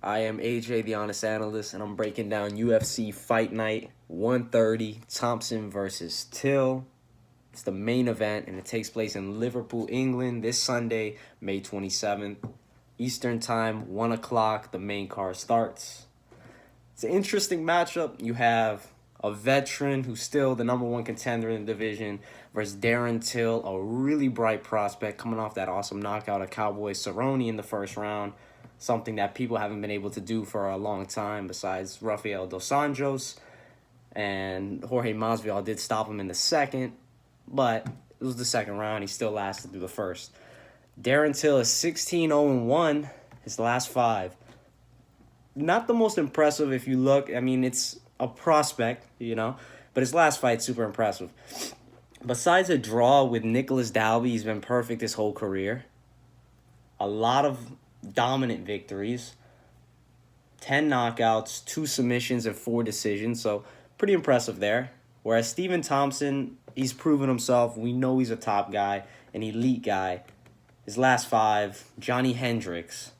I am AJ, the Honest Analyst, and I'm breaking down UFC Fight Night 130, Thompson versus Till. It's the main event, and it takes place in Liverpool, England, this Sunday, May 27th. Eastern Time, 1 o'clock, the main card starts. It's an interesting matchup. You have a veteran who's still the number one contender in the division versus Darren Till, a really bright prospect coming off that awesome knockout of Cowboy Cerrone in the first round. Something that people haven't been able to do for a long time besides Rafael Dos Anjos. And Jorge Masvidal did stop him in the second, but it was the second round. He still lasted through the first. Darren Till is 16-0-1, his last 5. Not the most impressive if you look. I mean, it's a prospect, but his last fight's super impressive. Besides a draw with Nicholas Dalby, he's been perfect his whole career. A lot of dominant victories, 10 knockouts, 2 submissions, and 4 decisions, so pretty impressive there. Whereas Stephen Thompson, he's proven himself. We know he's a top guy, an elite guy. His last 5, Johnny Hendricks,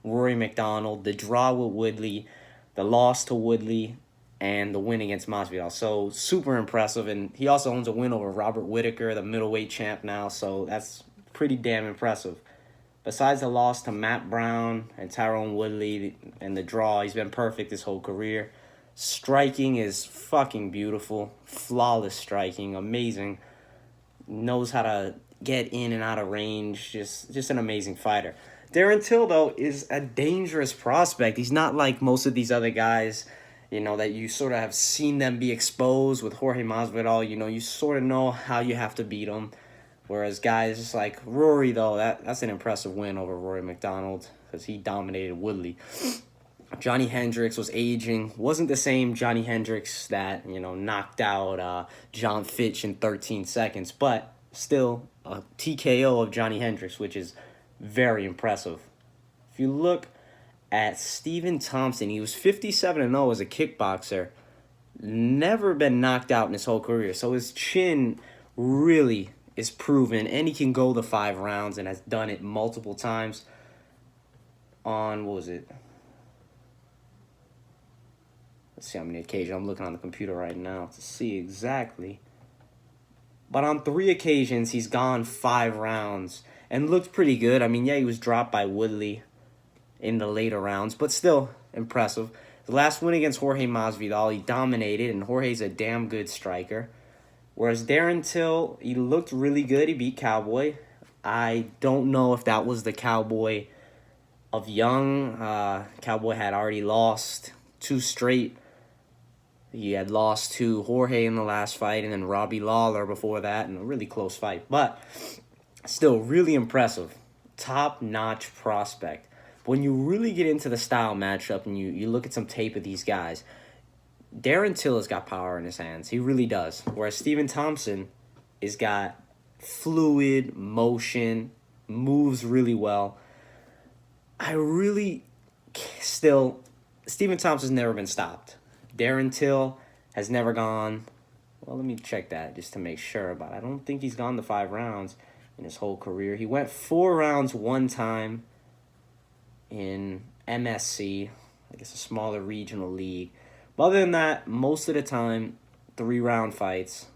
Rory McDonald, the draw with Woodley, the loss to Woodley, and the win against Masvidal. So super impressive, and he also owns a win over Robert Whittaker, the middleweight champ now, so that's pretty damn impressive. Besides the loss to Matt Brown and Tyrone Woodley and the draw, he's been perfect his whole career. Striking is fucking beautiful. Flawless striking. Amazing. Knows how to get in and out of range. Just an amazing fighter. Darren Till, though, is a dangerous prospect. He's not like most of these other guys, that you sort of have seen them be exposed with Jorge Masvidal. You sort of know how you have to beat them. Whereas guys like Rory, though, that's an impressive win over Rory McDonald because he dominated Woodley. Johnny Hendricks was aging. Wasn't the same Johnny Hendricks that, knocked out John Fitch in 13 seconds. But still a TKO of Johnny Hendricks, which is very impressive. If you look at Stephen Thompson, he was 57-0 as a kickboxer. Never been knocked out in his whole career. So his chin really is proven, and he can go the 5 rounds and has done it multiple times on, Let's see how many occasions. I'm looking on the computer right now to see exactly. But on 3 occasions, he's gone 5 rounds and looked pretty good. I mean, yeah, he was dropped by Woodley in the later rounds, but still impressive. The last win against Jorge Masvidal, he dominated, and Jorge's a damn good striker. Whereas Darren Till, he looked really good. He beat Cowboy. I don't know if that was the Cowboy of young. Cowboy had already lost 2 straight. He had lost to Jorge in the last fight and then Robbie Lawler before that in a really close fight. But still really impressive. Top-notch prospect. But when you really get into the style matchup and you look at some tape of these guys, Darren Till has got power in his hands. He really does. Whereas Stephen Thompson has got fluid motion, moves really well. Stephen Thompson's never been stopped. Darren Till has never gone, well, let me check that just to make sure, but I don't think he's gone the 5 rounds in his whole career. He went 4 rounds one time in MSC, I guess a smaller regional league. But other than that, most of the time, 3-round fights.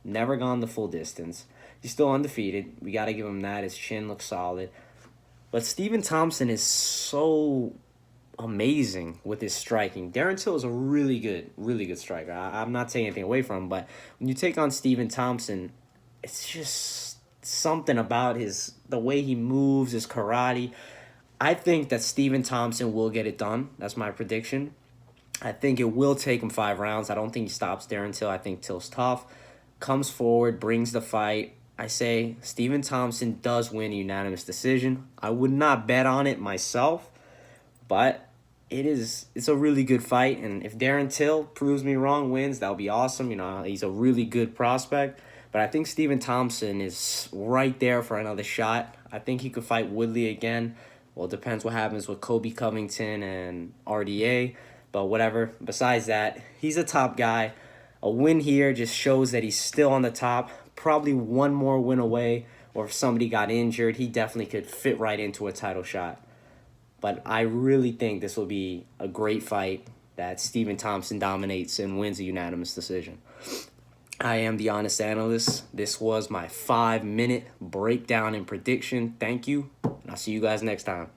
Never gone the full distance. He's still undefeated. We got to give him that. His chin looks solid. But Stephen Thompson is so amazing with his striking. Darren Till is a really good striker. I'm not taking anything away from him, but when you take on Stephen Thompson, it's just something about the way he moves, his karate. I think that Stephen Thompson will get it done. That's my prediction. I think it will take him 5 rounds. I don't think he stops Darren Till. I think Till's tough. Comes forward, brings the fight. I say Stephen Thompson does win a unanimous decision. I would not bet on it myself, but it's a really good fight. And if Darren Till proves me wrong, wins, that'll be awesome. He's a really good prospect. But I think Stephen Thompson is right there for another shot. I think he could fight Woodley again. Well, it depends what happens with Kobe Covington and RDA. But whatever. Besides that, he's a top guy. A win here just shows that he's still on the top. Probably one more win away. Or if somebody got injured, he definitely could fit right into a title shot. But I really think this will be a great fight that Stephen Thompson dominates and wins a unanimous decision. I am the Honest Analyst. This was my 5-minute breakdown and prediction. Thank you, and I'll see you guys next time.